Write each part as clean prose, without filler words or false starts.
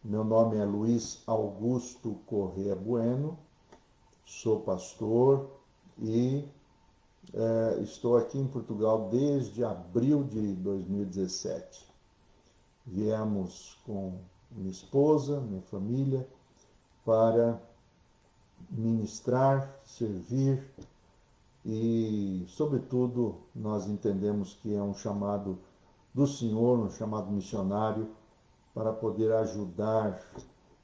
Meu nome é Luiz Augusto Corrêa Bueno, sou pastor e estou aqui em Portugal desde abril de 2017. Viemos com minha esposa, minha família, para ministrar, servir e, sobretudo, nós entendemos que é um chamado do Senhor, um chamado missionário, para poder ajudar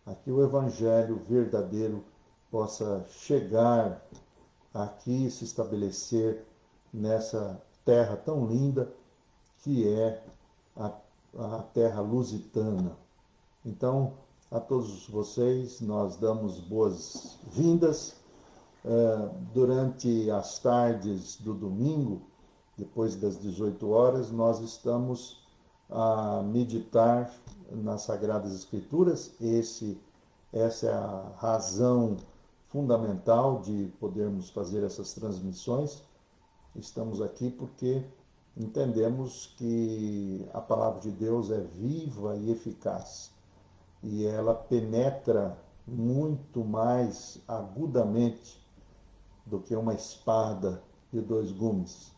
a que o Evangelho verdadeiro possa chegar aqui e se estabelecer nessa terra tão linda que é a terra lusitana. Então, a todos vocês, nós damos boas-vindas. Durante as tardes do domingo, depois das 18 horas, nós estamos a meditar nas Sagradas Escrituras. Essa é a razão fundamental de podermos fazer essas transmissões. Estamos aqui porque entendemos que a palavra de Deus é viva e eficaz e ela penetra muito mais agudamente do que uma espada de dois gumes.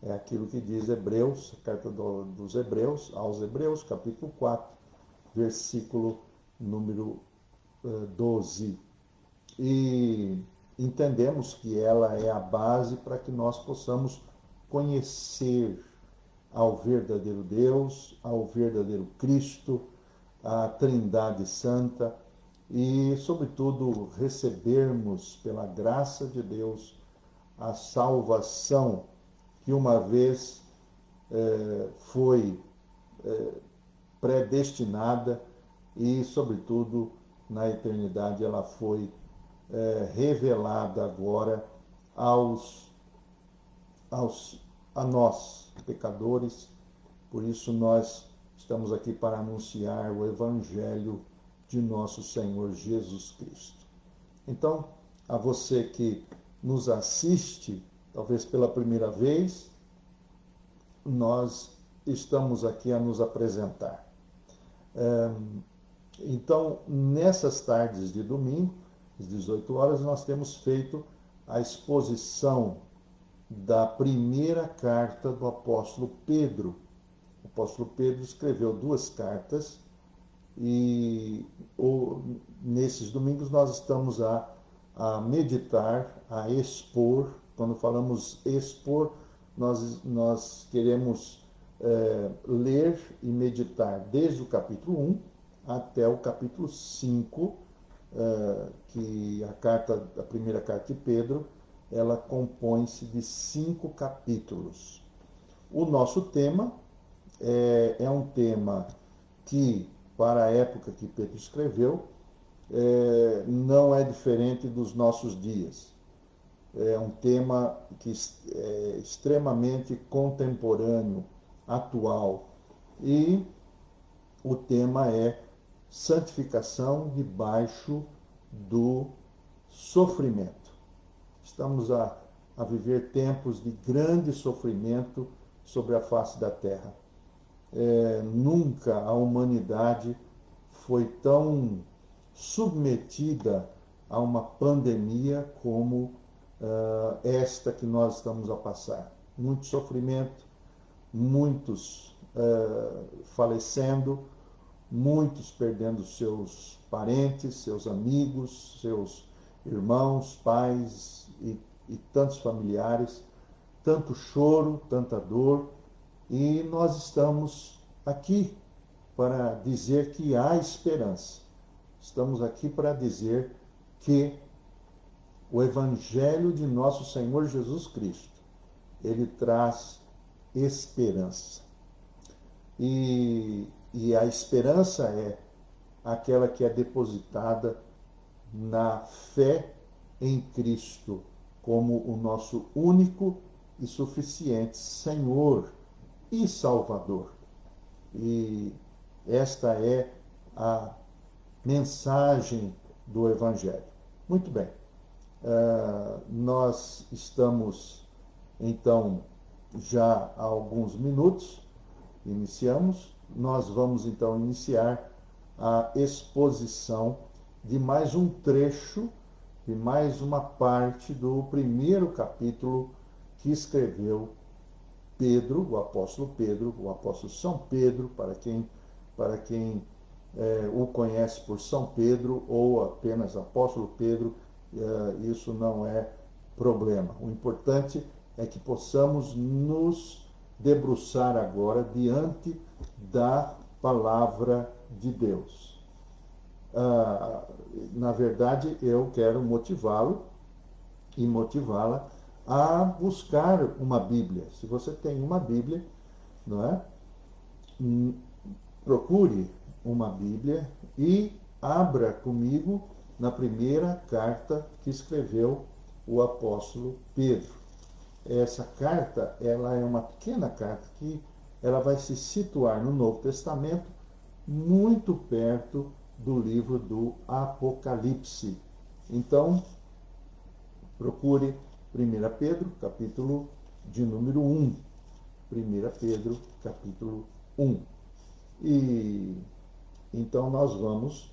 É aquilo que diz Hebreus, a carta dos Hebreus, aos Hebreus, capítulo 4, versículo número 12. E entendemos que ela é a base para que nós possamos conhecer ao verdadeiro Deus, ao verdadeiro Cristo, a Trindade Santa e, sobretudo, recebermos pela graça de Deus a salvação que uma vez foi predestinada e, sobretudo, na eternidade ela foi revelada agora a nós, pecadores. Por isso nós estamos aqui para anunciar o Evangelho de nosso Senhor Jesus Cristo. Então, a você que nos assiste, talvez pela primeira vez, nós estamos aqui a nos apresentar. Então, nessas tardes de domingo, às 18 horas, nós temos feito a exposição da primeira carta do apóstolo Pedro. O apóstolo Pedro escreveu 2 cartas e nesses domingos nós estamos a meditar, a expor. Quando falamos expor, nós queremos ler e meditar desde o capítulo 1 até o capítulo 5, que a primeira carta de Pedro, ela compõe-se de 5 capítulos. O nosso tema é um tema que, para a época que Pedro escreveu, não é diferente dos nossos dias. É um tema que é extremamente contemporâneo, atual. E o tema é santificação debaixo do sofrimento. Estamos a viver tempos de grande sofrimento sobre a face da terra. Nunca a humanidade foi tão submetida a uma pandemia como esta que nós estamos a passar. Muito sofrimento, muitos falecendo, muitos perdendo seus parentes, seus amigos, seus irmãos, pais e tantos familiares, tanto choro, tanta dor, e nós estamos aqui para dizer que há esperança. Estamos aqui para dizer que o Evangelho de nosso Senhor Jesus Cristo, ele traz esperança. E a esperança é aquela que é depositada na fé em Cristo como o nosso único e suficiente Senhor e Salvador. E esta é a mensagem do Evangelho. Muito bem. Nós estamos, então, já há alguns minutos, iniciamos. Nós vamos, então, iniciar a exposição de mais um trecho, de mais uma parte do primeiro capítulo que escreveu Pedro, o apóstolo São Pedro, para quem o conhece por São Pedro ou apenas apóstolo Pedro, isso não é problema. O importante é que possamos nos debruçar agora diante da palavra de Deus. Na verdade, eu quero motivá-lo e motivá-la a buscar uma Bíblia. Se você tem uma Bíblia, não é? Procure uma Bíblia e abra comigo na primeira carta que escreveu o apóstolo Pedro. Essa carta, ela é uma pequena carta que ela vai se situar no Novo Testamento, muito perto do livro do Apocalipse. Então, procure 1 Pedro, capítulo de número 1. 1 Pedro, capítulo 1. E então nós vamos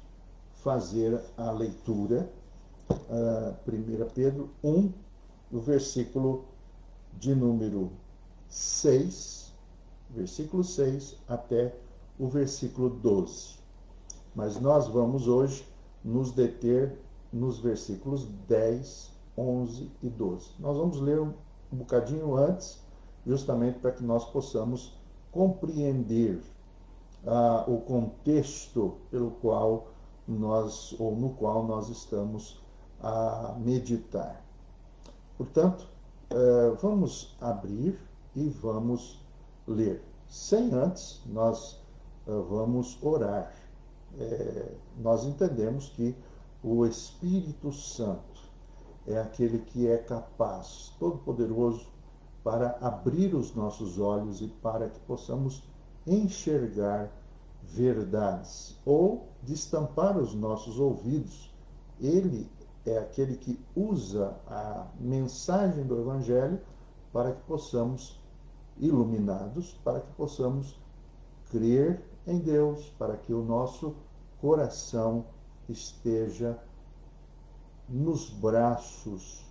fazer a leitura, 1 Pedro 1, do versículo de número 6, versículo 6 até o versículo 12. Mas nós vamos hoje nos deter nos versículos 10, 11 e 12. Nós vamos ler um bocadinho antes, justamente para que nós possamos compreender o contexto pelo qual no qual nós estamos a meditar. Portanto, vamos abrir e vamos ler. Sem antes, nós vamos orar. Nós entendemos que o Espírito Santo é aquele que é capaz, todo-poderoso, para abrir os nossos olhos e para que possamos enxergar verdades ou destampar os nossos ouvidos. Ele é aquele que usa a mensagem do Evangelho para que possamos, iluminados, para que possamos crer em Deus, para que o nosso coração esteja nos braços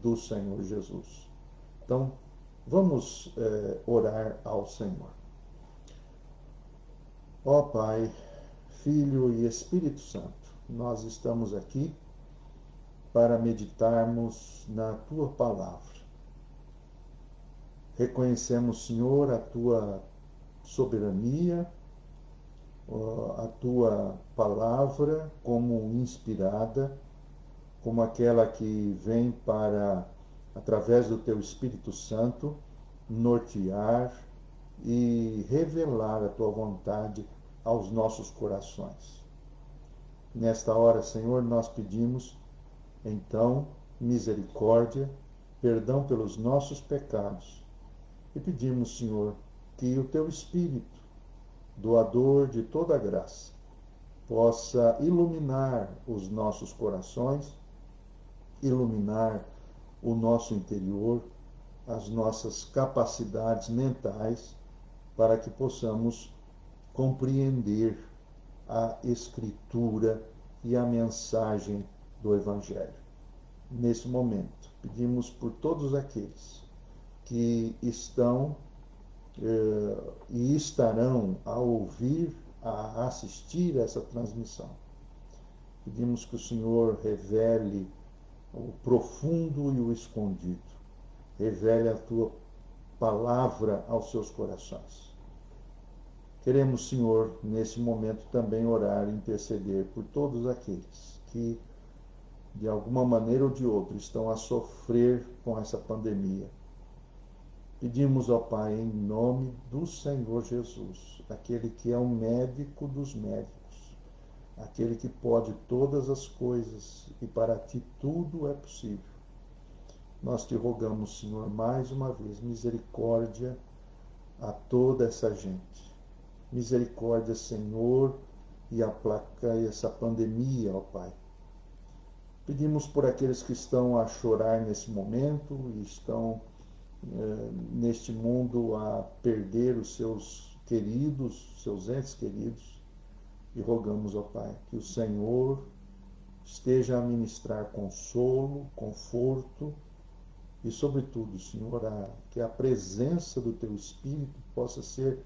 do Senhor Jesus. Então, vamos orar ao Senhor. Ó Pai, Filho e Espírito Santo, nós estamos aqui para meditarmos na Tua palavra. Reconhecemos, Senhor, a Tua soberania, a Tua palavra como inspirada, como aquela que vem para, através do Teu Espírito Santo, nortear e revelar a Tua vontade aos nossos corações. Nesta hora, Senhor, nós pedimos, então, misericórdia, perdão pelos nossos pecados e pedimos, Senhor, que o Teu Espírito, doador de toda a graça, possa iluminar os nossos corações, iluminar o nosso interior, as nossas capacidades mentais, para que possamos compreender a Escritura e a mensagem do Evangelho. Nesse momento, pedimos por todos aqueles que estão e estarão a ouvir, a assistir essa transmissão. Pedimos que o Senhor revele o profundo e o escondido. Revele a Tua palavra aos seus corações. Queremos, Senhor, nesse momento também orar e interceder por todos aqueles que, de alguma maneira ou de outra, estão a sofrer com essa pandemia. Pedimos, ó Pai, em nome do Senhor Jesus, aquele que é o médico dos médicos, aquele que pode todas as coisas e para Ti tudo é possível. Nós Te rogamos, Senhor, mais uma vez, misericórdia a toda essa gente. Misericórdia, Senhor, e aplaca essa pandemia, ó Pai. Pedimos por aqueles que estão a chorar nesse momento e estão neste mundo a perder os seus queridos, seus entes queridos. E rogamos, ó Pai, que o Senhor esteja a ministrar consolo, conforto e, sobretudo, Senhor, que a presença do Teu Espírito possa ser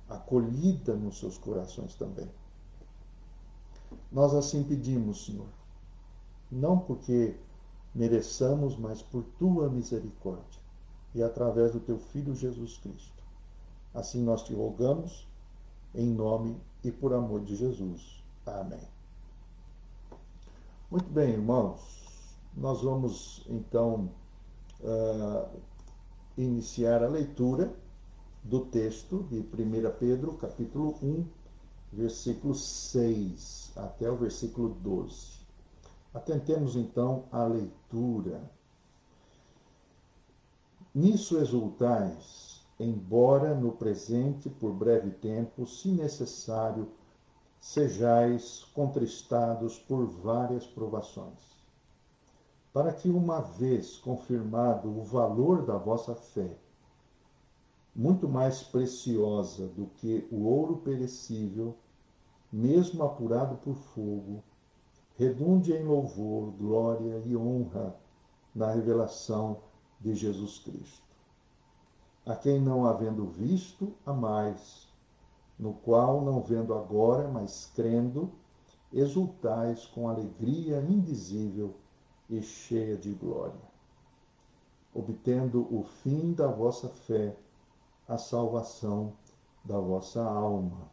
acolhida nos seus corações também. Nós assim pedimos, Senhor, não porque mereçamos, mas por Tua misericórdia e através do Teu Filho Jesus Cristo. Assim nós te rogamos, em nome e por amor de Jesus. Amém. Muito bem, irmãos. Nós vamos, então, iniciar a leitura do texto de 1 Pedro, capítulo 1, versículo 6 até o versículo 12. Atentemos, então, à leitura. Nisso exultais, embora no presente, por breve tempo, se necessário, sejais contristados por várias provações, para que, uma vez confirmado o valor da vossa fé, muito mais preciosa do que o ouro perecível, mesmo apurado por fogo, redunde em louvor, glória e honra na revelação de Jesus Cristo, a quem, não havendo visto, amais, no qual, não vendo agora, mas crendo, exultais com alegria indizível e cheia de glória, obtendo o fim da vossa fé, a salvação da vossa alma.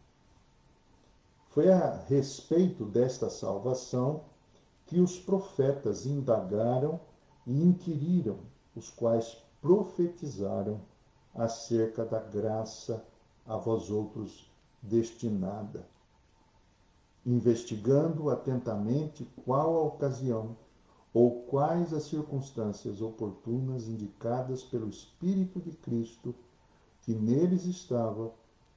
Foi a respeito desta salvação que os profetas indagaram e inquiriram, os quais profetizaram acerca da graça a vós outros destinada, investigando atentamente qual a ocasião ou quais as circunstâncias oportunas indicadas pelo Espírito de Cristo, que neles estava,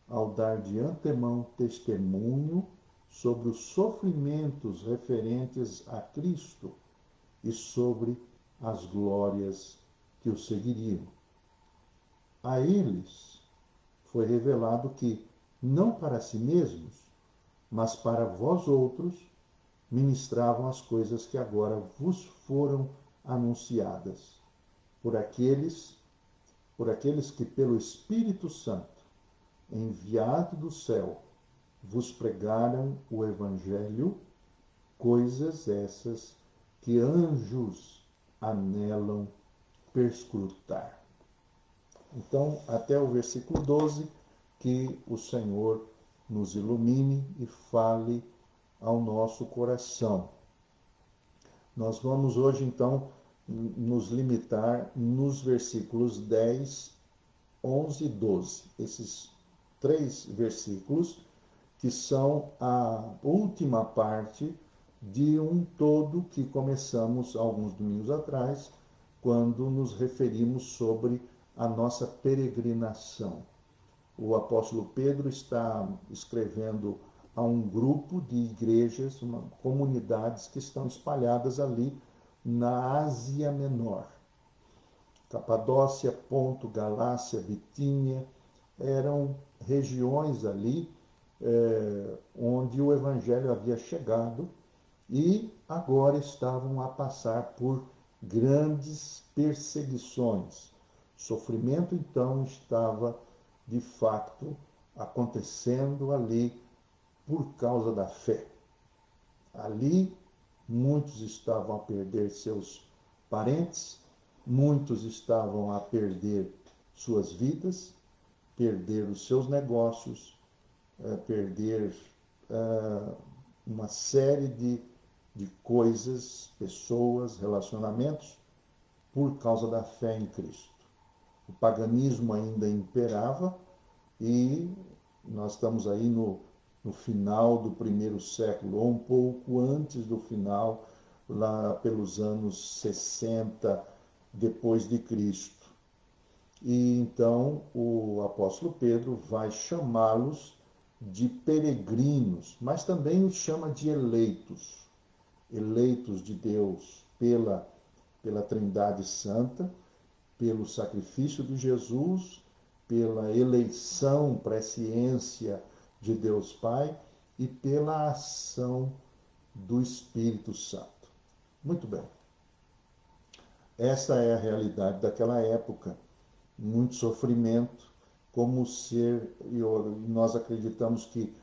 ao dar de antemão testemunho sobre os sofrimentos referentes a Cristo e sobre as glórias que o seguiriam. A eles foi revelado que, não para si mesmos, mas para vós outros, ministravam as coisas que agora vos foram anunciadas, por aqueles que pelo Espírito Santo, enviado do céu, vos pregaram o Evangelho, coisas essas que anjos anelam perscrutar. Então, até o versículo 12, que o Senhor nos ilumine e fale ao nosso coração. Nós vamos hoje, então, nos limitar nos versículos 10, 11 e 12. Esses 3 versículos que são a última parte de um todo que começamos alguns domingos atrás, quando nos referimos sobre a nossa peregrinação. O apóstolo Pedro está escrevendo a um grupo de igrejas, comunidades que estão espalhadas ali na Ásia Menor. Capadócia, Ponto, Galácia, Bitínia, eram regiões ali onde o Evangelho havia chegado e agora estavam a passar por grandes perseguições. Sofrimento, então, estava de fato acontecendo ali por causa da fé. Ali, muitos estavam a perder seus parentes, muitos estavam a perder suas vidas, perder os seus negócios, perder uma série de coisas, pessoas, relacionamentos, por causa da fé em Cristo. O paganismo ainda imperava e nós estamos aí no final do primeiro século, ou um pouco antes do final, lá pelos anos 60 depois de Cristo. E então o apóstolo Pedro vai chamá-los de peregrinos, mas também os chama de eleitos, eleitos de Deus pela Trindade Santa, pelo sacrifício de Jesus, pela eleição, presciência de Deus Pai e pela ação do Espírito Santo. Muito bem. Essa é a realidade daquela época. Muito sofrimento, como ser, e nós acreditamos que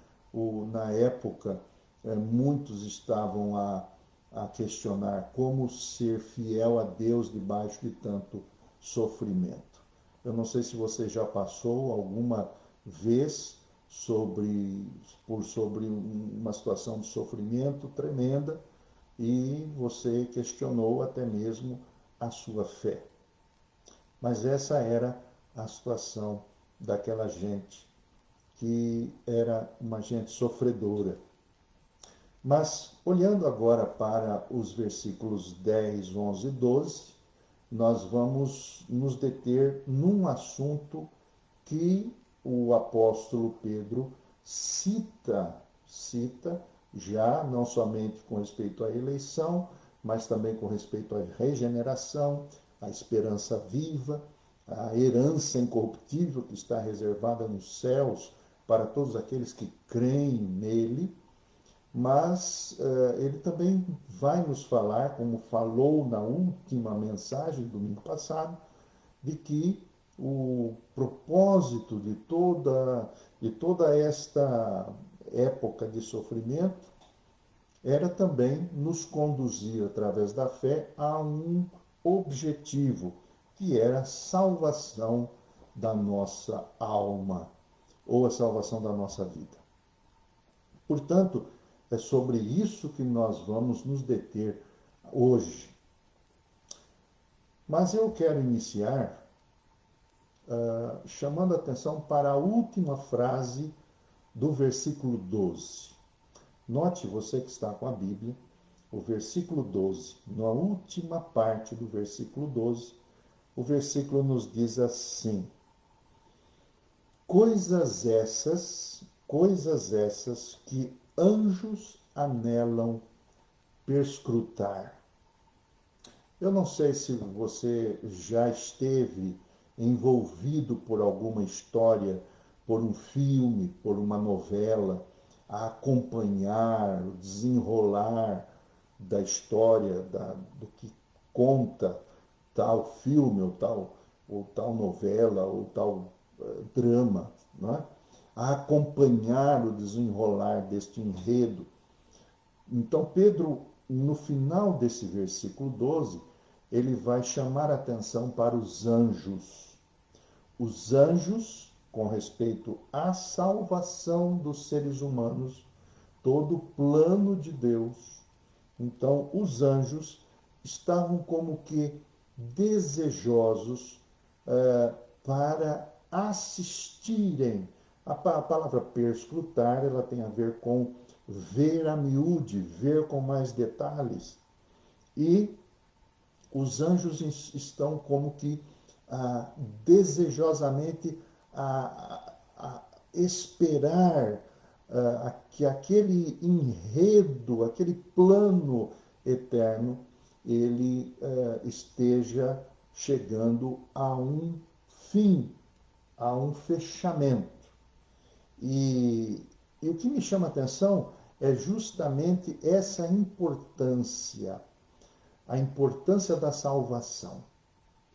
na época muitos estavam a questionar como ser fiel a Deus debaixo de tanto sofrimento. Eu não sei se você já passou alguma vez sobre uma situação de sofrimento tremenda e você questionou até mesmo a sua fé. Mas essa era a situação daquela gente, que era uma gente sofredora. Mas, olhando agora para os versículos 10, 11 e 12, nós vamos nos deter num assunto que o apóstolo Pedro cita já, não somente com respeito à eleição, mas também com respeito à regeneração, à esperança viva, à herança incorruptível que está reservada nos céus para todos aqueles que creem nele. Mas ele também vai nos falar, como falou na última mensagem do domingo passado, de que o propósito de toda esta época de sofrimento era também nos conduzir, através da fé, a um objetivo, que era a salvação da nossa alma, ou a salvação da nossa vida. Portanto, é sobre isso que nós vamos nos deter hoje. Mas eu quero iniciar chamando a atenção para a última frase do versículo 12. Note, você que está com a Bíblia, o versículo 12, na última parte do versículo 12, o versículo nos diz assim: coisas essas que anjos anelam perscrutar. Eu não sei se você já esteve envolvido por alguma história, por um filme, por uma novela, a acompanhar o desenrolar da história, do que conta tal filme, ou tal novela, ou tal drama, não é? A acompanhar o desenrolar deste enredo. Então, Pedro, no final desse versículo 12, ele vai chamar a atenção para os anjos. Os anjos, com respeito à salvação dos seres humanos, todo o plano de Deus. Então, os anjos estavam como que desejosos para assistirem. A palavra perscrutar, ela tem a ver com ver a miúde, ver com mais detalhes. E os anjos estão como que desejosamente a esperar que aquele enredo, aquele plano eterno, ele esteja chegando a um fim, a um fechamento. E o que me chama a atenção é justamente essa importância, a importância da salvação.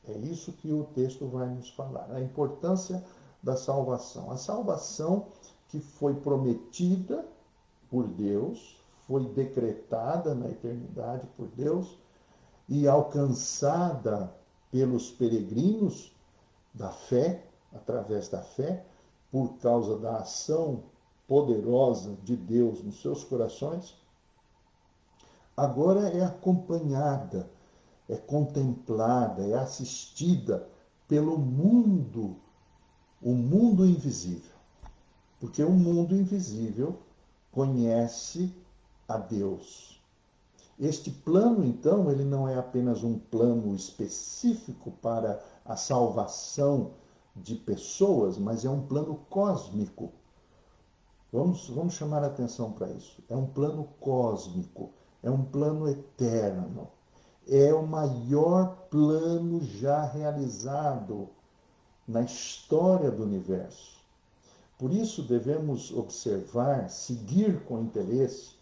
É isso que o texto vai nos falar, a importância da salvação. A salvação que foi prometida por Deus, foi decretada na eternidade por Deus e alcançada pelos peregrinos da fé, através da fé, por causa da ação poderosa de Deus nos seus corações, agora é acompanhada, é contemplada, é assistida pelo mundo, o mundo invisível. Porque o mundo invisível conhece a Deus. Este plano, então, ele não é apenas um plano específico para a salvação de pessoas, mas é um plano cósmico. Vamos chamar a atenção para isso. É um plano cósmico, é um plano eterno. É o maior plano já realizado na história do universo. Por isso devemos observar, seguir com interesse,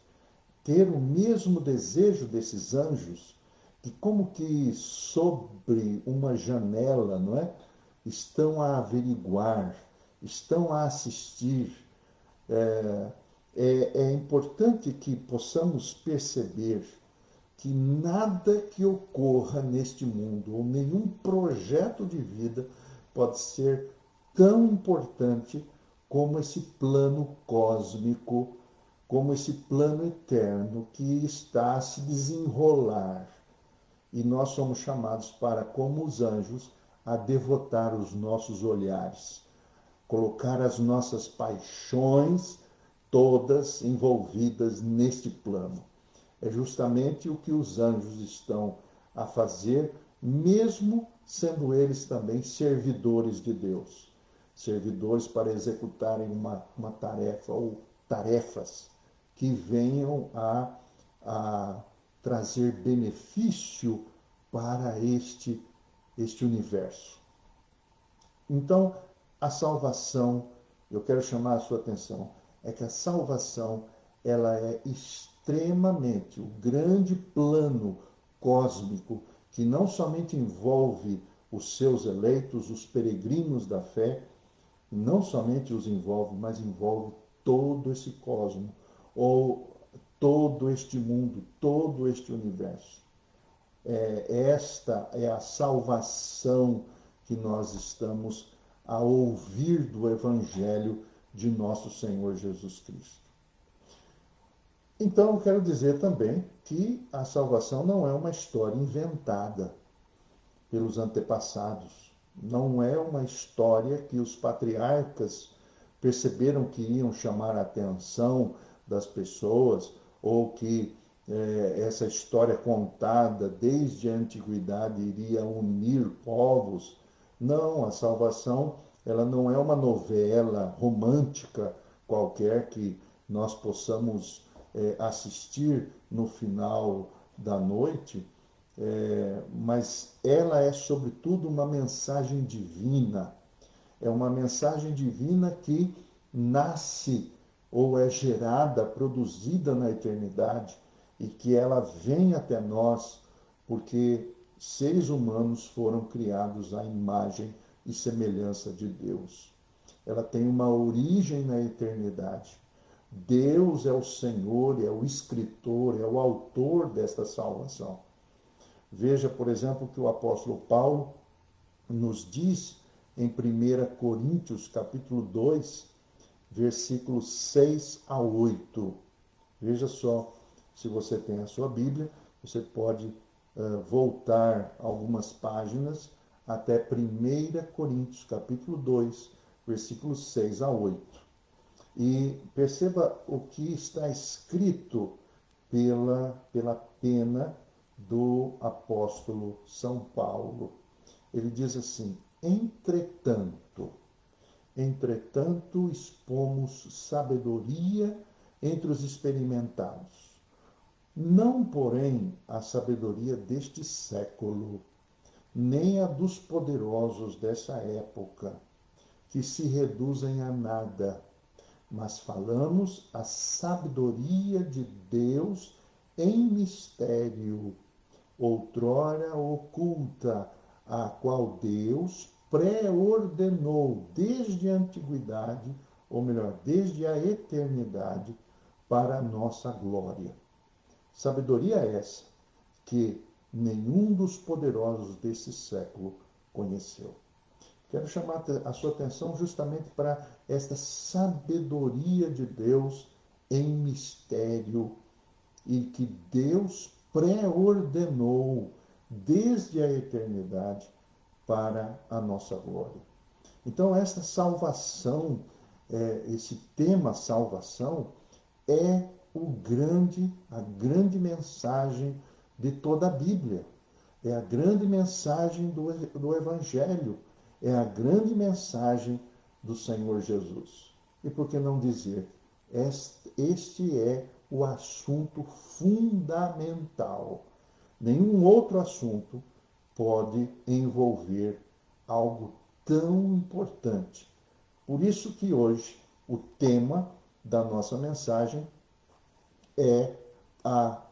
ter o mesmo desejo desses anjos, que como que sobre uma janela, não é? Estão a averiguar, estão a assistir. É, é importante que possamos perceber que nada que ocorra neste mundo, ou nenhum projeto de vida, pode ser tão importante como esse plano cósmico, como esse plano eterno que está a se desenrolar. E nós somos chamados para, como os anjos, a devotar os nossos olhares, colocar as nossas paixões todas envolvidas neste plano. É justamente o que os anjos estão a fazer, mesmo sendo eles também servidores de Deus. Servidores para executarem uma tarefa ou tarefas que venham a trazer benefício para este universo. Então, a salvação, eu quero chamar a sua atenção, é que a salvação ela é extremamente o grande plano cósmico que não somente envolve os seus eleitos, os peregrinos da fé, não somente os envolve, mas envolve todo esse cosmos, ou todo este mundo, todo este universo. Esta é a salvação que nós estamos a ouvir do Evangelho de nosso Senhor Jesus Cristo. Então, eu quero dizer também que a salvação não é uma história inventada pelos antepassados. Não é uma história que os patriarcas perceberam que iam chamar a atenção das pessoas, ou que essa história contada desde a antiguidade iria unir povos. Não, a salvação ela não é uma novela romântica qualquer que nós possamos assistir no final da noite, mas ela é, sobretudo, uma mensagem divina. É uma mensagem divina que nasce ou é gerada, produzida na eternidade, e que ela vem até nós porque seres humanos foram criados à imagem e semelhança de Deus. Ela tem uma origem na eternidade. Deus é o Senhor, é o escritor, é o autor desta salvação. Veja, por exemplo, que o apóstolo Paulo nos diz em 1 Coríntios, capítulo 2, versículos 6 a 8. Veja só, se você tem a sua Bíblia, você pode voltar algumas páginas até 1 Coríntios, capítulo 2, versículos 6 a 8. E perceba o que está escrito pela pena do apóstolo São Paulo. Ele diz assim: entretanto expomos sabedoria entre os experimentados, não, porém, a sabedoria deste século, nem a dos poderosos dessa época, que se reduzem a nada, mas falamos a sabedoria de Deus em mistério, outrora oculta, a qual Deus pré-ordenou desde a antiguidade, ou melhor, desde a eternidade, para a nossa glória. Sabedoria essa que nenhum dos poderosos desse século conheceu. Quero chamar a sua atenção justamente para esta sabedoria de Deus em mistério, e que Deus pré-ordenou desde a eternidade para a nossa glória. Então, esta salvação, esse tema salvação, é a grande mensagem de toda a Bíblia. É a grande mensagem do Evangelho. É a grande mensagem do Senhor Jesus. E por que não dizer, este é o assunto fundamental. Nenhum outro assunto pode envolver algo tão importante. Por isso que hoje o tema da nossa mensagem é a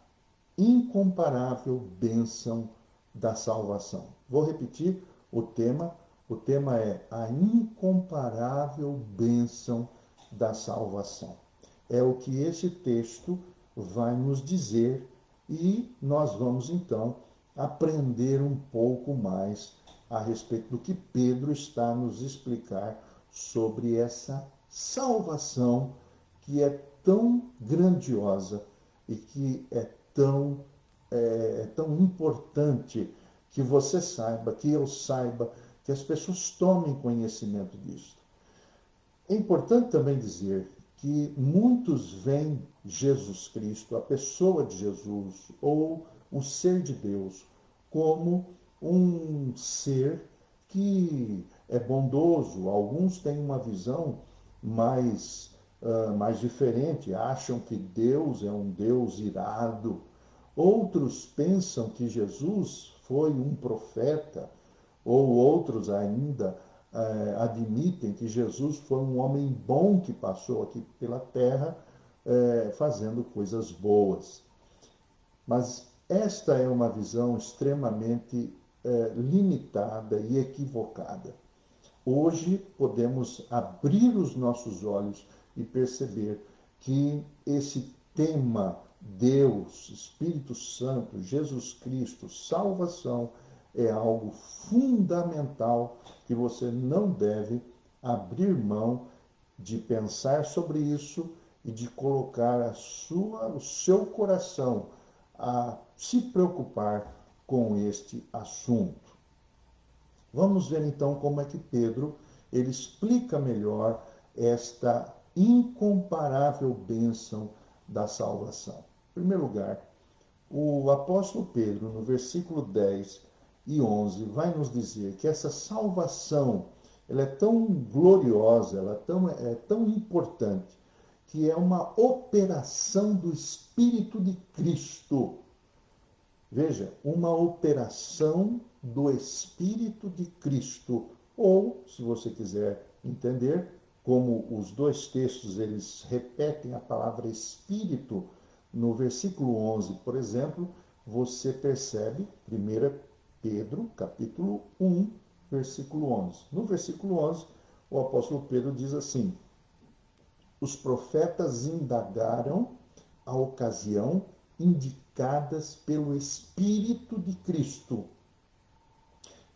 incomparável bênção da salvação. Vou repetir o tema. O tema é a incomparável bênção da salvação. É o que esse texto vai nos dizer e nós vamos então aprender um pouco mais a respeito do que Pedro está a nos explicar sobre essa salvação que é tão grandiosa e que é tão importante que você saiba, que eu saiba, que as pessoas tomem conhecimento disso. É importante também dizer que muitos veem Jesus Cristo, a pessoa de Jesus, ou o ser de Deus, como um ser que é bondoso. Alguns têm uma visão mais diferente, acham que Deus é um Deus irado. Outros pensam que Jesus foi um profeta, ou outros ainda admitem que Jesus foi um homem bom que passou aqui pela terra fazendo coisas boas. Mas esta é uma visão extremamente limitada e equivocada. Hoje podemos abrir os nossos olhos e perceber que esse tema Deus, Espírito Santo, Jesus Cristo, salvação, é algo fundamental que você não deve abrir mão de pensar sobre isso e de colocar o seu coração a se preocupar com este assunto. Vamos ver então como é que Pedro ele explica melhor esta incomparável bênção da salvação. Em primeiro lugar, o apóstolo Pedro, no versículo 10 e 11, vai nos dizer que essa salvação ela é tão gloriosa, ela é tão importante, que é uma operação do Espírito de Cristo. Veja, uma operação do Espírito de Cristo. Ou, se você quiser entender, como os dois textos eles repetem a palavra Espírito, no versículo 11, por exemplo, você percebe, 1 Pedro, capítulo 1, versículo 11. No versículo 11, o apóstolo Pedro diz assim: os profetas indagaram a ocasião indicadas pelo Espírito de Cristo.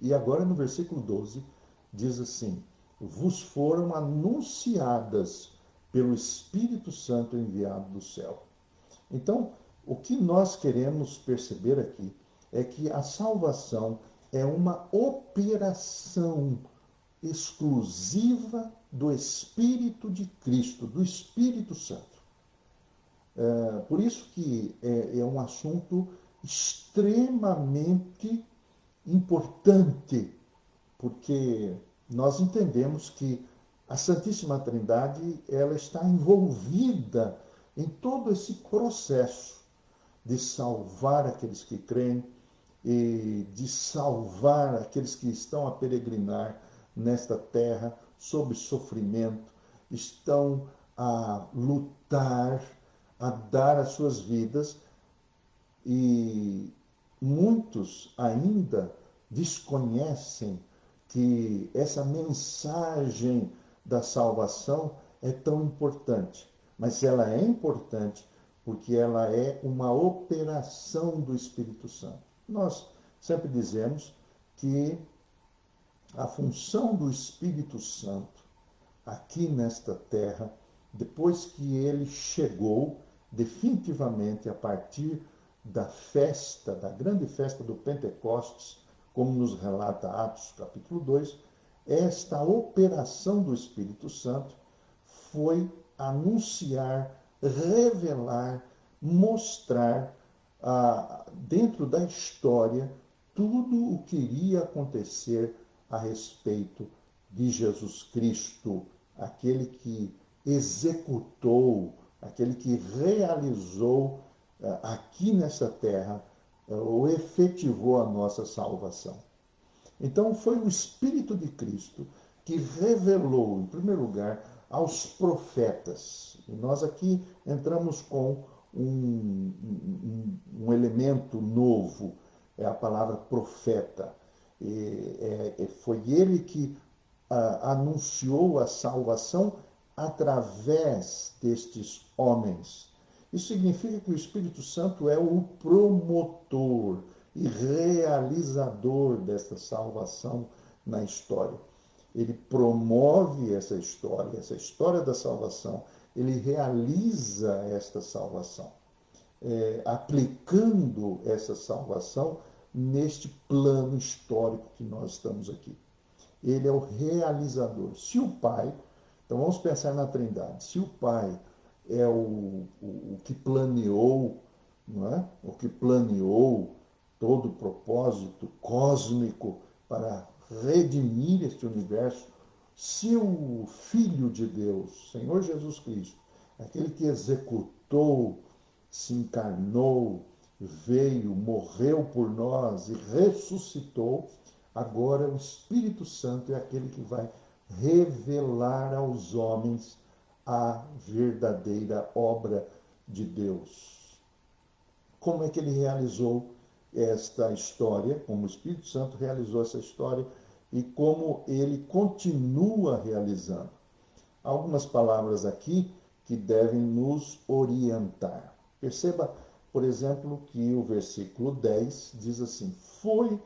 E agora no versículo 12 diz assim: vos foram anunciadas pelo Espírito Santo enviado do céu. Então, o que nós queremos perceber aqui é que a salvação é uma operação exclusiva do Espírito de Cristo, do Espírito Santo. Por isso que é um assunto extremamente importante, porque nós entendemos que a Santíssima Trindade ela está envolvida em todo esse processo de salvar aqueles que creem e de salvar aqueles que estão a peregrinar nesta terra sob sofrimento, estão a lutar, a dar as suas vidas, e muitos ainda desconhecem que essa mensagem da salvação é tão importante. Mas ela é importante porque ela é uma operação do Espírito Santo. Nós sempre dizemos que a função do Espírito Santo aqui nesta terra, depois que ele chegou definitivamente a partir da festa, da grande festa do Pentecostes, como nos relata Atos capítulo 2, esta operação do Espírito Santo foi anunciar, revelar, mostrar dentro da história tudo o que iria acontecer a respeito de Jesus Cristo, aquele que executou, aquele que realizou aqui nessa terra, ou efetivou a nossa salvação. Então foi o Espírito de Cristo que revelou, em primeiro lugar, aos profetas. E nós aqui entramos com um elemento novo, é a palavra profeta. Foi ele que anunciou a salvação através destes homens. Isso significa que o Espírito Santo é o promotor e realizador desta salvação na história. Ele promove essa história da salvação, ele realiza esta salvação, aplicando essa salvação neste plano histórico que nós estamos aqui. Ele é o realizador. Se o Pai, então vamos pensar na Trindade, se o Pai é o que planeou, não é? O que planeou todo o propósito cósmico para redimir este universo, se o Filho de Deus, Senhor Jesus Cristo, aquele que executou, se encarnou, veio, morreu por nós e ressuscitou, agora o Espírito Santo é aquele que vai revelar aos homens a verdadeira obra de Deus. Como é que ele realizou esta história, como o Espírito Santo realizou essa história e como ele continua realizando? Algumas palavras aqui que devem nos orientar. Perceba, por exemplo, que o versículo 10 diz assim: foi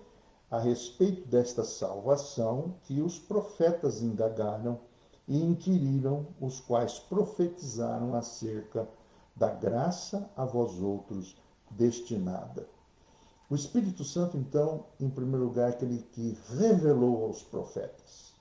a respeito desta salvação que os profetas indagaram e inquiriram, os quais profetizaram acerca da graça a vós outros destinada. O Espírito Santo, então, em primeiro lugar, aquele que revelou aos profetas.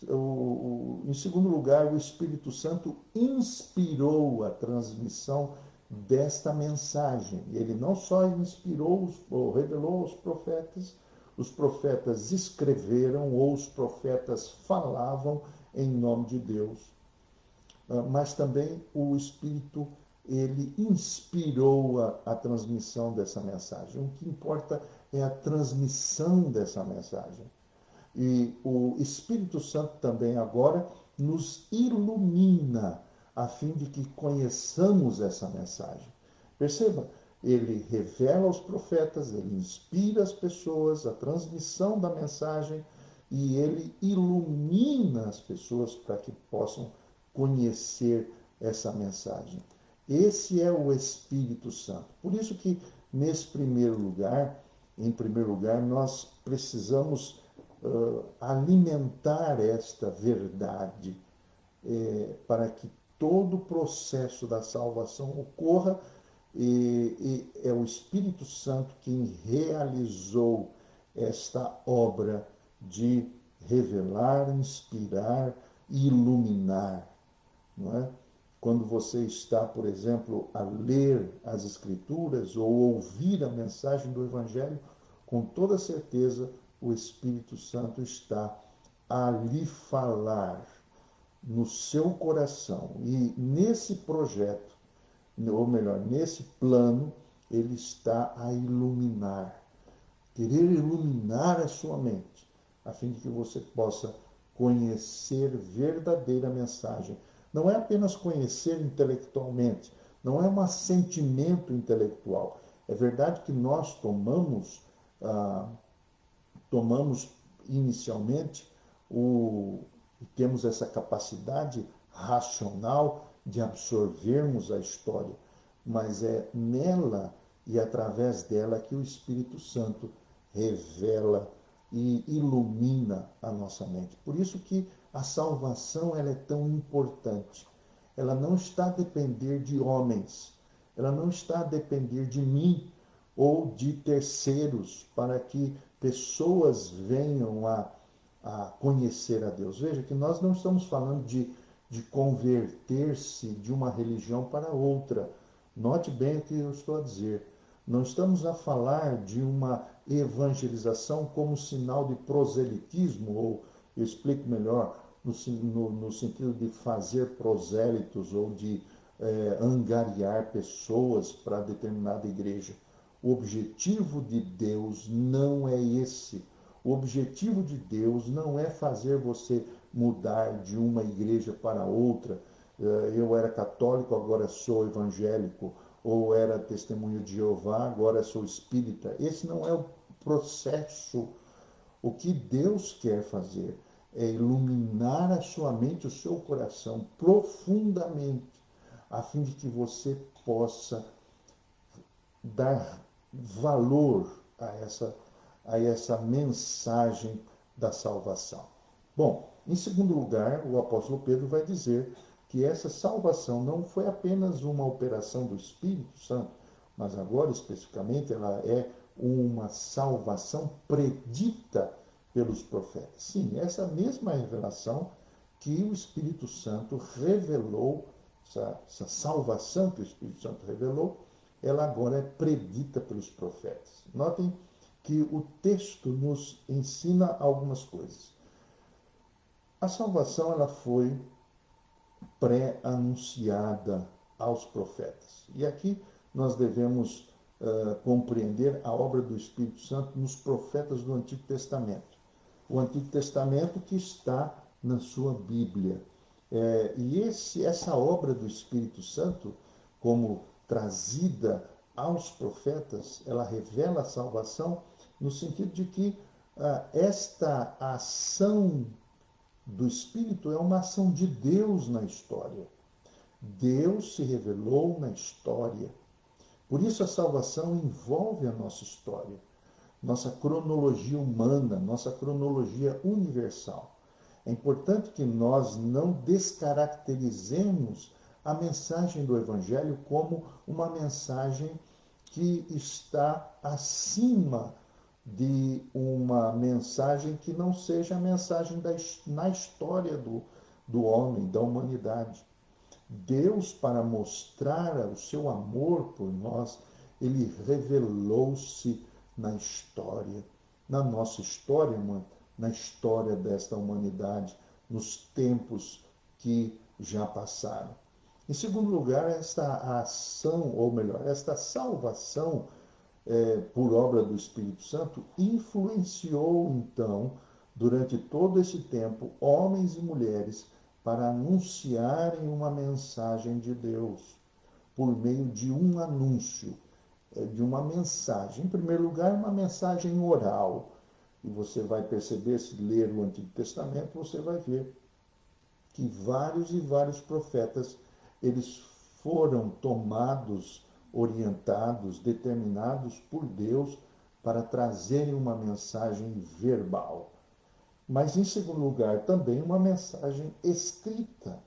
Em segundo lugar, o Espírito Santo inspirou a transmissão desta mensagem. Ele não só inspirou ou revelou aos profetas, os profetas escreveram ou os profetas falavam em nome de Deus, mas também o Espírito, ele inspirou a transmissão dessa mensagem. O que importa é a transmissão dessa mensagem. E o Espírito Santo também agora nos ilumina a fim de que conheçamos essa mensagem. Perceba, ele revela aos profetas, ele inspira as pessoas, a transmissão da mensagem, e ele ilumina as pessoas para que possam conhecer essa mensagem. Esse é o Espírito Santo. Por isso que, nesse primeiro lugar, em primeiro lugar, nós precisamos alimentar esta verdade para que todo o processo da salvação ocorra, e é o Espírito Santo quem realizou esta obra de revelar, inspirar e iluminar, não é? Quando você está, por exemplo, a ler as Escrituras ou ouvir a mensagem do Evangelho, com toda certeza o Espírito Santo está a lhe falar no seu coração. E nesse projeto, ou melhor, nesse plano, ele está a iluminar, querer iluminar a sua mente, a fim de que você possa conhecer verdadeira mensagem. Não é apenas conhecer intelectualmente, não é um assentimento intelectual. É verdade que nós tomamos inicialmente temos essa capacidade racional de absorvermos a história, mas é nela e através dela que o Espírito Santo revela e ilumina a nossa mente. Por isso que a salvação ela é tão importante. Ela não está a depender de homens, ela não está a depender de mim ou de terceiros para que pessoas venham a conhecer a Deus. Veja que nós não estamos falando de converter-se de uma religião para outra. Note bem o que eu estou a dizer. Não estamos a falar de uma evangelização como sinal de proselitismo, ou eu explico melhor, no sentido de fazer prosélitos ou de angariar pessoas para determinada igreja. O objetivo de Deus não é esse. O objetivo de Deus não é fazer você mudar de uma igreja para outra. Eu era católico, agora sou evangélico, ou era testemunho de Jeová, agora sou espírita. Esse não é o processo. O que Deus quer fazer é iluminar a sua mente, o seu coração profundamente, a fim de que você possa dar valor a essa mensagem da salvação. Bom, em segundo lugar, o apóstolo Pedro vai dizer que essa salvação não foi apenas uma operação do Espírito Santo, mas agora especificamente ela é uma salvação predita pelos profetas. Sim, essa mesma revelação que o Espírito Santo revelou, essa salvação que o Espírito Santo revelou, ela agora é predita pelos profetas. Notem que o texto nos ensina algumas coisas. A salvação ela foi pré-anunciada aos profetas. E aqui nós devemos compreender a obra do Espírito Santo nos profetas do Antigo Testamento. O Antigo Testamento que está na sua Bíblia. E essa obra do Espírito Santo, como trazida aos profetas, ela revela a salvação no sentido de que esta ação do Espírito é uma ação de Deus na história. Deus se revelou na história. Por isso a salvação envolve a nossa história, nossa cronologia humana, nossa cronologia universal. É importante que nós não descaracterizemos a mensagem do Evangelho como uma mensagem que está acima de uma mensagem que não seja a mensagem na história do homem, da humanidade. Deus, para mostrar o seu amor por nós, ele revelou-se na história, na nossa história, na história desta humanidade, nos tempos que já passaram. Em segundo lugar, esta ação, ou melhor, esta salvação por obra do Espírito Santo influenciou, então, durante todo esse tempo, homens e mulheres para anunciarem uma mensagem de Deus, por meio de um anúncio, de uma mensagem. Em primeiro lugar, uma mensagem oral. E você vai perceber, se ler o Antigo Testamento, você vai ver que vários e vários profetas, eles foram tomados, orientados, determinados por Deus para trazerem uma mensagem verbal. Mas, em segundo lugar, também uma mensagem escrita.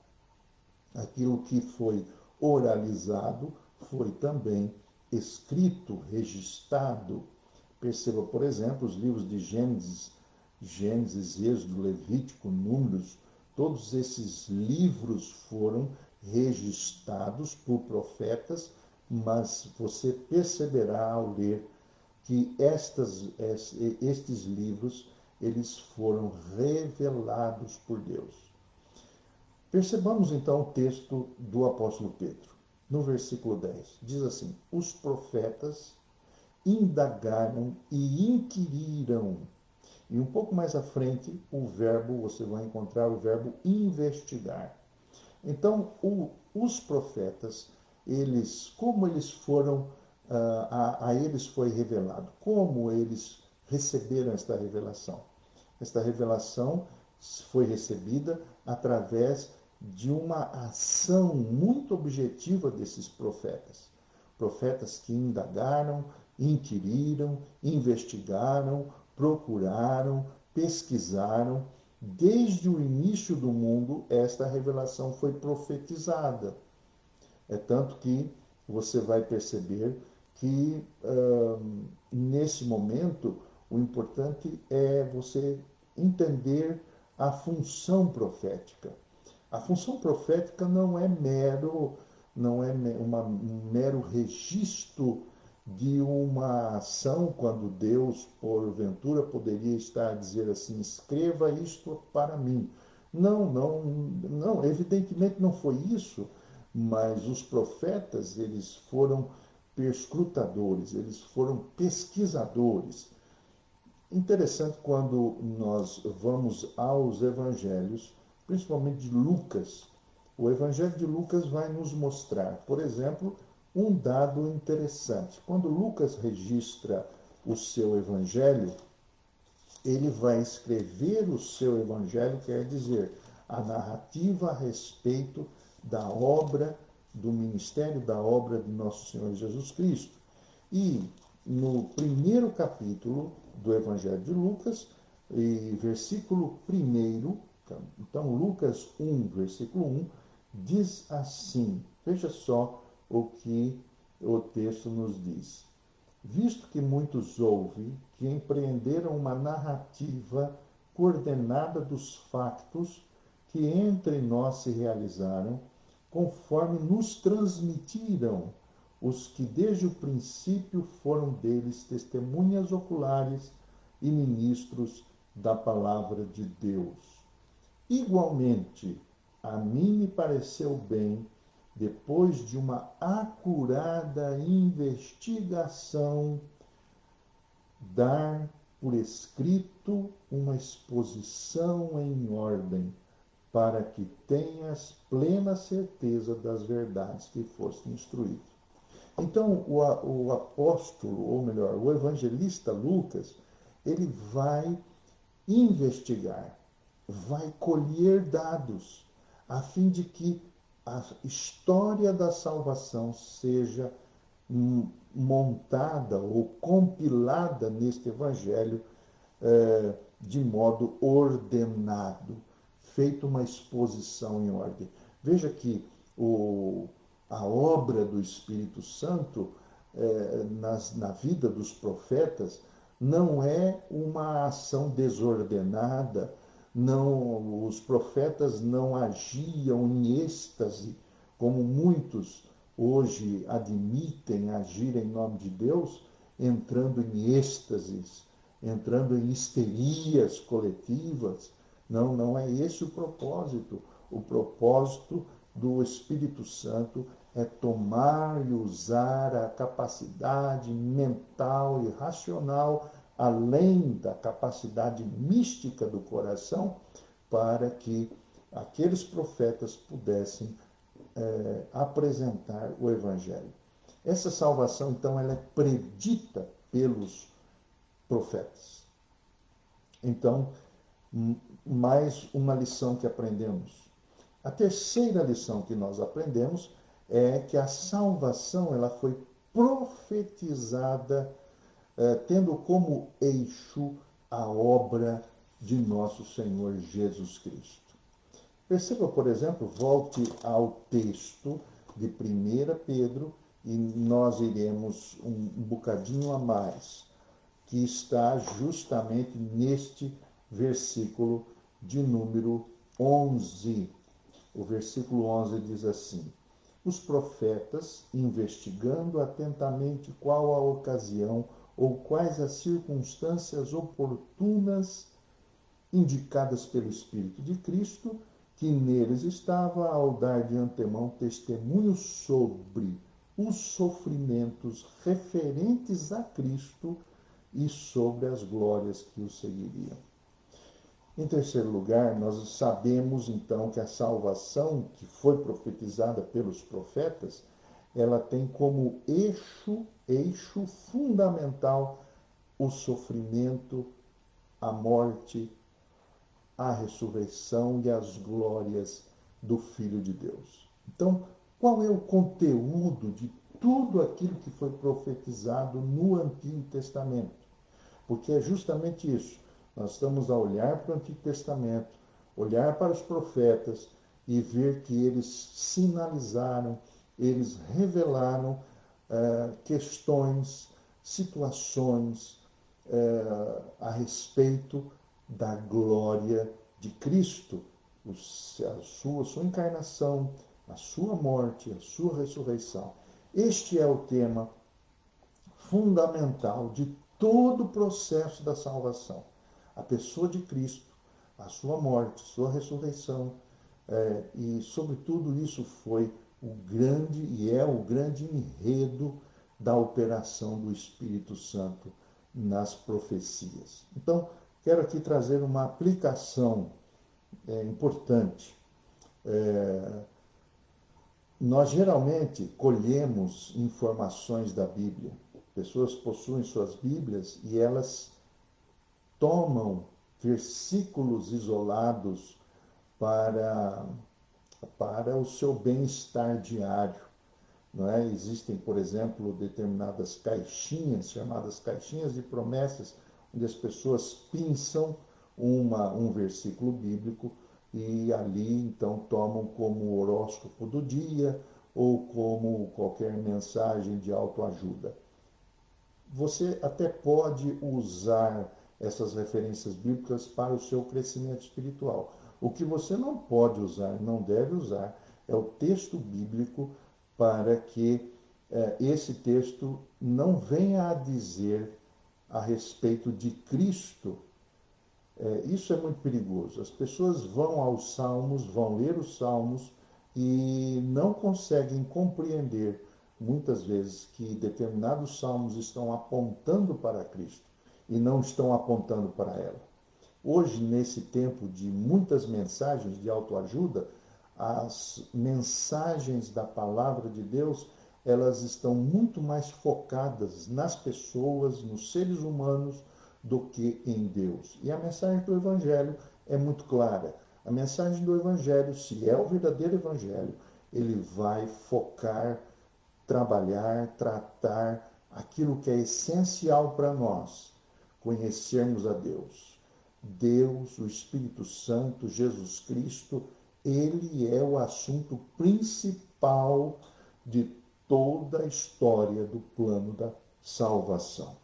Aquilo que foi oralizado foi também escrito, registrado. Perceba, por exemplo, os livros de Gênesis, Êxodo, Levítico, Números, todos esses livros foram registrados por profetas, mas você perceberá ao ler que estes livros eles foram revelados por Deus. Percebamos então o texto do apóstolo Pedro, no versículo 10. Diz assim: os profetas indagaram e inquiriram. E um pouco mais à frente, você vai encontrar o verbo investigar. Então, os profetas, como eles foram, a eles foi revelado, como eles receberam esta revelação. Esta revelação foi recebida através de uma ação muito objetiva desses profetas. Profetas que indagaram, inquiriram, investigaram, procuraram, pesquisaram. Desde o início do mundo, esta revelação foi profetizada. É tanto que você vai perceber que, nesse momento, o importante é você entender a função profética. A função profética não é um mero registro de uma ação, quando Deus, porventura, poderia estar a dizer assim: escreva isto para mim. Não, evidentemente não foi isso, mas os profetas, eles foram perscrutadores, eles foram pesquisadores. Interessante quando nós vamos aos evangelhos, principalmente de Lucas. O evangelho de Lucas vai nos mostrar, por exemplo, um dado interessante. Quando Lucas registra o seu evangelho, ele vai escrever o seu evangelho, quer dizer, a narrativa a respeito da obra, do ministério, da obra de nosso Senhor Jesus Cristo. E no primeiro capítulo do Evangelho de Lucas, e versículo 1, então Lucas 1, versículo 1, diz assim, veja só o que o texto nos diz. Visto que muitos houve que empreenderam uma narrativa coordenada dos factos que entre nós se realizaram, conforme nos transmitiram os que desde o princípio foram deles testemunhas oculares e ministros da palavra de Deus. Igualmente, a mim me pareceu bem, depois de uma acurada investigação, dar por escrito uma exposição em ordem, para que tenhas plena certeza das verdades que foste instruído. Então, o apóstolo, ou melhor, o evangelista Lucas, ele vai investigar, vai colher dados, a fim de que a história da salvação seja montada ou compilada neste evangelho de modo ordenado, feita uma exposição em ordem. Veja que a obra do Espírito Santo na vida dos profetas não é uma ação desordenada, não, os profetas não agiam em êxtase, como muitos hoje admitem agir em nome de Deus, entrando em êxtases, entrando em histerias coletivas. Não, não é esse o propósito. O propósito do Espírito Santo é tomar e usar a capacidade mental e racional, além da capacidade mística do coração, para que aqueles profetas pudessem apresentar o Evangelho. Essa salvação, então, ela é predita pelos profetas. Então, mais uma lição que aprendemos. A terceira lição que nós aprendemos é que a salvação ela foi profetizada tendo como eixo a obra de nosso Senhor Jesus Cristo. Perceba, por exemplo, volte ao texto de 1 Pedro e nós iremos um bocadinho a mais, que está justamente neste versículo de número 11. O versículo 11 diz assim: os profetas, investigando atentamente qual a ocasião ou quais as circunstâncias oportunas indicadas pelo Espírito de Cristo, que neles estava, ao dar de antemão testemunho sobre os sofrimentos referentes a Cristo e sobre as glórias que o seguiriam. Em terceiro lugar, nós sabemos então que a salvação que foi profetizada pelos profetas, ela tem como eixo fundamental o sofrimento, a morte, a ressurreição e as glórias do Filho de Deus. Então, qual é o conteúdo de tudo aquilo que foi profetizado no Antigo Testamento? Porque é justamente isso. Nós estamos a olhar para o Antigo Testamento, olhar para os profetas e ver que eles sinalizaram, eles revelaram questões, situações a respeito da glória de Cristo, a sua encarnação, a sua morte, a sua ressurreição. Este é o tema fundamental de todo o processo da salvação. A pessoa de Cristo, a sua morte, sua ressurreição, e sobre tudo isso foi o grande e é o grande enredo da operação do Espírito Santo nas profecias. Então, quero aqui trazer uma aplicação importante. Nós geralmente colhemos informações da Bíblia. Pessoas possuem suas Bíblias e elas tomam versículos isolados para, para o seu bem-estar diário. Não é? Existem, por exemplo, determinadas caixinhas, chamadas caixinhas de promessas, onde as pessoas pinçam um versículo bíblico e ali então tomam como horóscopo do dia ou como qualquer mensagem de autoajuda. Você até pode usar essas referências bíblicas para o seu crescimento espiritual. O que você não pode usar, não deve usar, é o texto bíblico para que esse texto não venha a dizer a respeito de Cristo. Isso é muito perigoso. As pessoas vão aos Salmos, vão ler os Salmos e não conseguem compreender, muitas vezes, que determinados salmos estão apontando para Cristo e não estão apontando para ela. Hoje, nesse tempo de muitas mensagens de autoajuda, as mensagens da palavra de Deus, elas estão muito mais focadas nas pessoas, nos seres humanos, do que em Deus. E a mensagem do Evangelho é muito clara. A mensagem do Evangelho, se é o verdadeiro Evangelho, ele vai focar, trabalhar, tratar aquilo que é essencial para nós, conhecermos a Deus. Deus, o Espírito Santo, Jesus Cristo, ele é o assunto principal de toda a história do plano da salvação.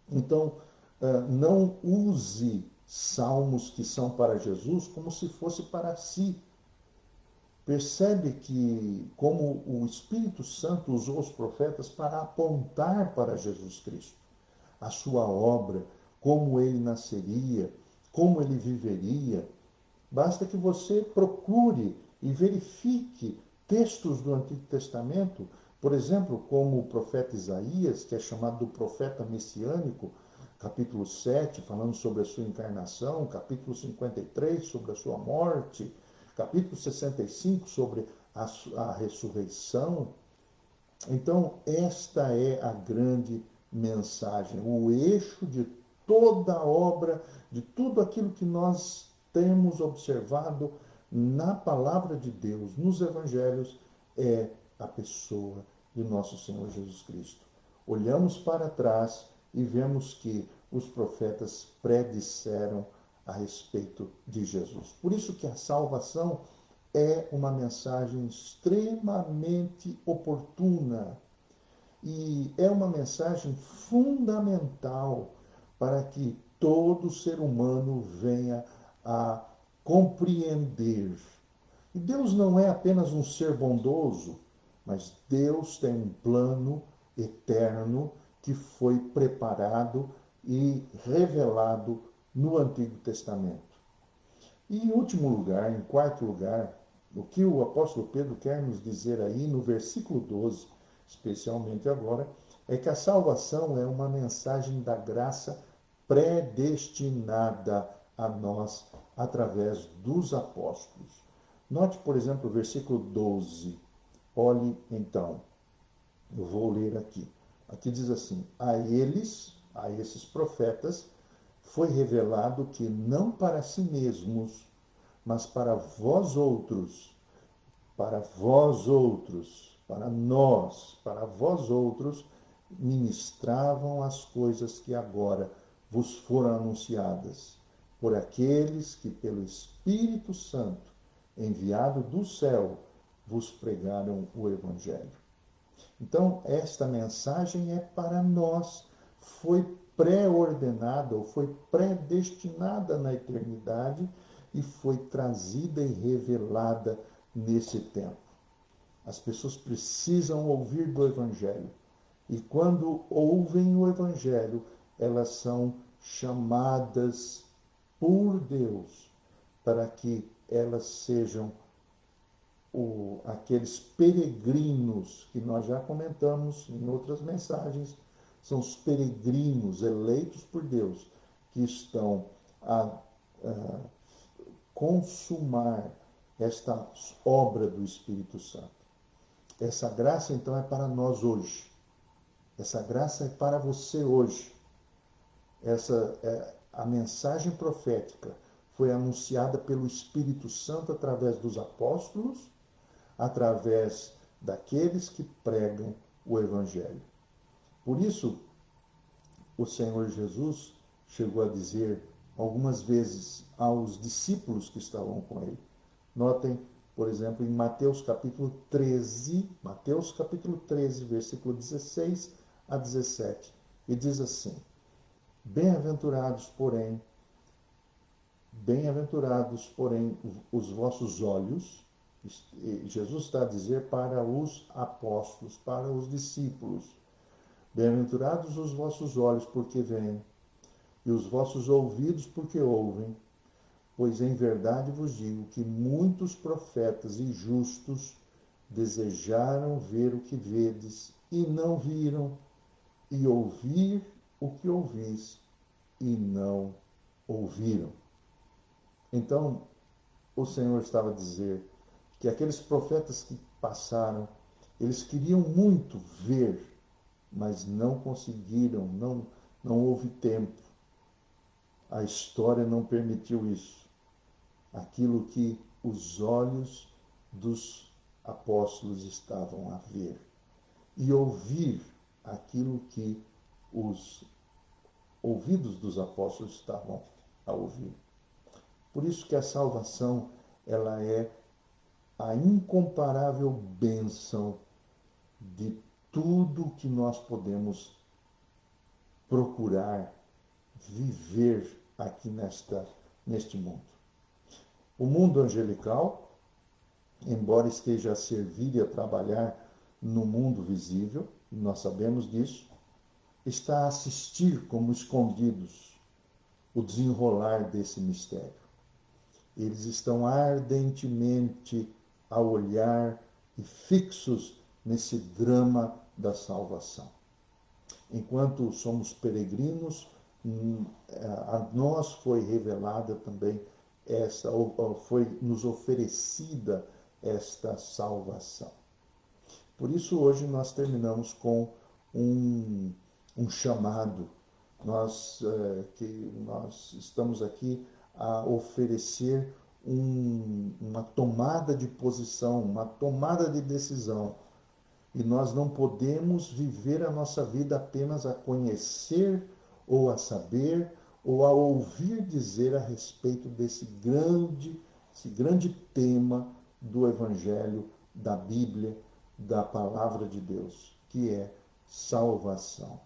Então, não use salmos que são para Jesus como se fosse para si. Percebe que como o Espírito Santo usou os profetas para apontar para Jesus Cristo, a sua obra, como ele nasceria, como ele viveria. Basta que você procure e verifique textos do Antigo Testamento, por exemplo, como o profeta Isaías, que é chamado do profeta messiânico, capítulo 7, falando sobre a sua encarnação, capítulo 53, sobre a sua morte, capítulo 65, sobre a ressurreição. Então, esta é a grande mensagem, o eixo de toda a obra, de tudo aquilo que nós temos observado na palavra de Deus, nos evangelhos, é a pessoa de nosso Senhor Jesus Cristo. Olhamos para trás e vemos que os profetas predisseram a respeito de Jesus. Por isso que a salvação é uma mensagem extremamente oportuna e é uma mensagem fundamental para que todo ser humano venha a compreender. E Deus não é apenas um ser bondoso, mas Deus tem um plano eterno que foi preparado e revelado no Antigo Testamento. E em último lugar, em quarto lugar, o que o apóstolo Pedro quer nos dizer aí no versículo 12, especialmente agora, é que a salvação é uma mensagem da graça predestinada a nós através dos apóstolos. Note, por exemplo, o versículo 12. Olhe então, eu vou ler aqui. Aqui diz assim: a eles, a esses profetas, foi revelado que não para si mesmos, mas para vós outros, para nós, para vós outros, ministravam as coisas que agora vos foram anunciadas, por aqueles que pelo Espírito Santo, enviado do céu, vos pregaram o Evangelho. Então, esta mensagem é para nós, foi pré-ordenada ou foi predestinada na eternidade e foi trazida e revelada nesse tempo. As pessoas precisam ouvir do Evangelho. E quando ouvem o Evangelho, elas são chamadas por Deus para que elas sejam aqueles peregrinos que nós já comentamos em outras mensagens, são os peregrinos eleitos por Deus que estão a consumar esta obra do Espírito Santo. Essa graça, então, é para nós hoje. Essa graça é para você hoje. A mensagem profética foi anunciada pelo Espírito Santo através dos apóstolos, através daqueles que pregam o Evangelho. Por isso, o Senhor Jesus chegou a dizer algumas vezes aos discípulos que estavam com ele. Notem, por exemplo, em Mateus capítulo 13, versículo 16 a 17, e diz assim: Bem-aventurados, porém, os vossos olhos. Jesus está a dizer para os apóstolos, para os discípulos. Bem-aventurados os vossos olhos, porque veem, e os vossos ouvidos, porque ouvem. Pois em verdade vos digo que muitos profetas e justos desejaram ver o que vedes, e não viram, e ouvir o que ouvis, e não ouviram. Então, o Senhor estava a dizer que aqueles profetas que passaram, eles queriam muito ver, mas não conseguiram, não houve tempo. A história não permitiu isso. Aquilo que os olhos dos apóstolos estavam a ver e ouvir aquilo que os ouvidos dos apóstolos estavam a ouvir. Por isso que a salvação, ela é a incomparável bênção de tudo que nós podemos procurar viver aqui neste mundo. O mundo angelical, embora esteja a servir e a trabalhar no mundo visível, nós sabemos disso, está a assistir como escondidos o desenrolar desse mistério. Eles estão ardentemente a olhar e fixos nesse drama da salvação. Enquanto somos peregrinos, a nós foi revelada também foi nos oferecida esta salvação. Por isso hoje nós terminamos com um chamado. Nós estamos aqui a oferecer uma tomada de posição, uma tomada de decisão. E nós não podemos viver a nossa vida apenas a conhecer ou a saber ou a ouvir dizer a respeito desse grande tema do Evangelho, da Bíblia, da Palavra de Deus, que é salvação.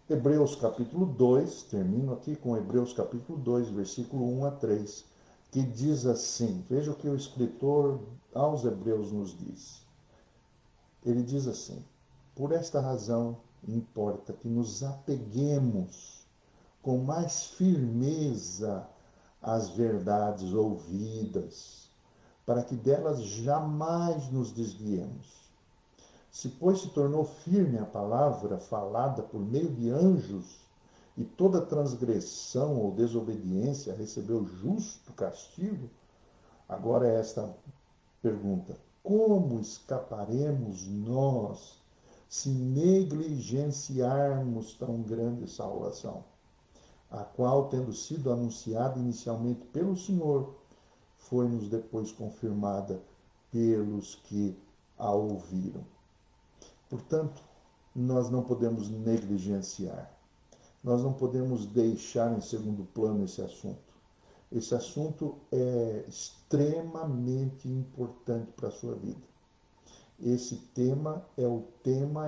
Hebreus capítulo 2, termino aqui com Hebreus capítulo 2, versículo 1 a 3, que diz assim, veja o que o escritor aos Hebreus nos diz. Ele diz assim: por esta razão importa que nos apeguemos com mais firmeza às verdades ouvidas, para que delas jamais nos desviemos. Se, pois, se tornou firme a palavra falada por meio de anjos, e toda transgressão ou desobediência recebeu justo castigo, agora é esta pergunta: como escaparemos nós se negligenciarmos tão grande salvação, a qual, tendo sido anunciada inicialmente pelo Senhor, foi-nos depois confirmada pelos que a ouviram? Portanto, nós não podemos negligenciar, nós não podemos deixar em segundo plano esse assunto. Esse assunto é extremamente importante para a sua vida. Esse tema, é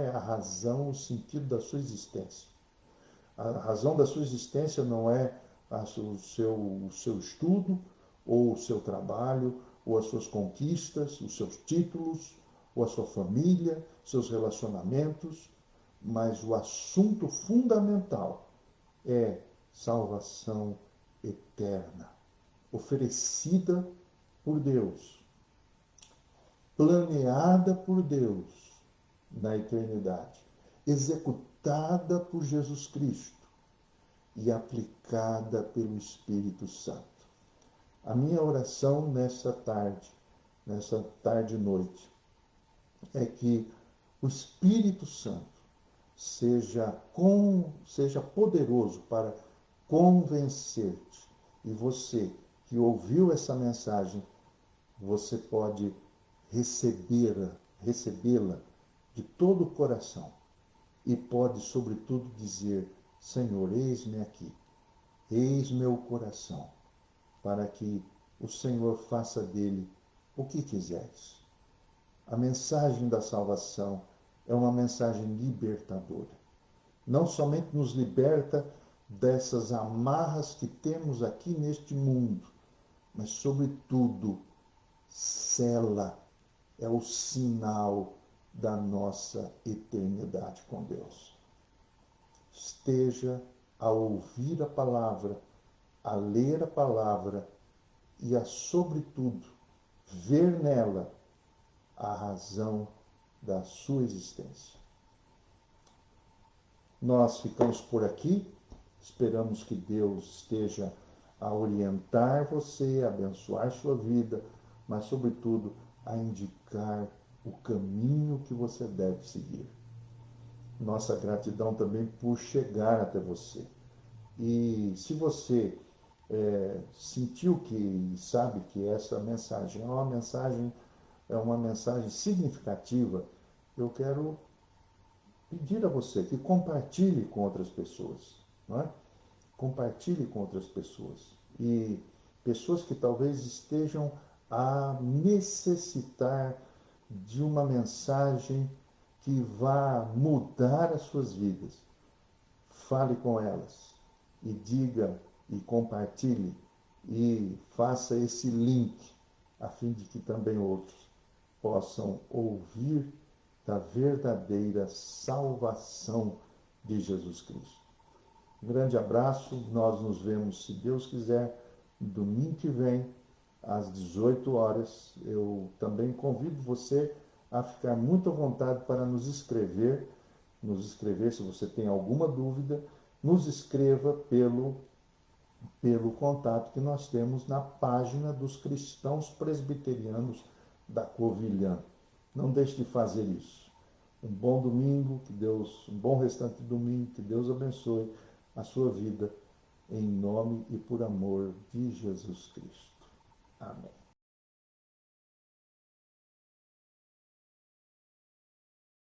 a razão, o sentido da sua existência. A razão da sua existência não é o seu estudo, ou o seu trabalho, ou as suas conquistas, os seus títulos, ou a sua família, seus relacionamentos, mas o assunto fundamental é salvação eterna, oferecida por Deus, planeada por Deus na eternidade, executada ditada por Jesus Cristo e aplicada pelo Espírito Santo. A minha oração nessa tarde e noite, é que o Espírito Santo seja poderoso para convencer-te. E você que ouviu essa mensagem, você pode recebê-la de todo o coração e pode, sobretudo, dizer: Senhor, eis-me aqui, eis meu coração, para que o Senhor faça dele o que quiseres. A mensagem da salvação é uma mensagem libertadora. Não somente nos liberta dessas amarras que temos aqui neste mundo, mas, sobretudo, sela, é o sinal da nossa eternidade com Deus. Esteja a ouvir a palavra, a ler a palavra e a, sobretudo, ver nela a razão da sua existência. Nós ficamos por aqui. Esperamos que Deus esteja a orientar você, a abençoar sua vida, mas, sobretudo, a indicar o caminho que você deve seguir. Nossa gratidão também por chegar até você. E se você sentiu que, sabe que essa mensagem é uma mensagem significativa, eu quero pedir a você que compartilhe com outras pessoas, não é? Compartilhe com outras pessoas. E pessoas que talvez estejam a necessitar de uma mensagem que vá mudar as suas vidas. Fale com elas e diga e compartilhe e faça esse link a fim de que também outros possam ouvir da verdadeira salvação de Jesus Cristo. Um grande abraço, nós nos vemos, se Deus quiser, domingo que vem, às 18 horas. Eu também convido você a ficar muito à vontade para nos escrever se você tem alguma dúvida, nos escreva pelo contato que nós temos na página dos cristãos presbiterianos da Covilhã. Não deixe de fazer isso. Um bom domingo, um bom restante de domingo, que Deus abençoe a sua vida, em nome e por amor de Jesus Cristo. Amém.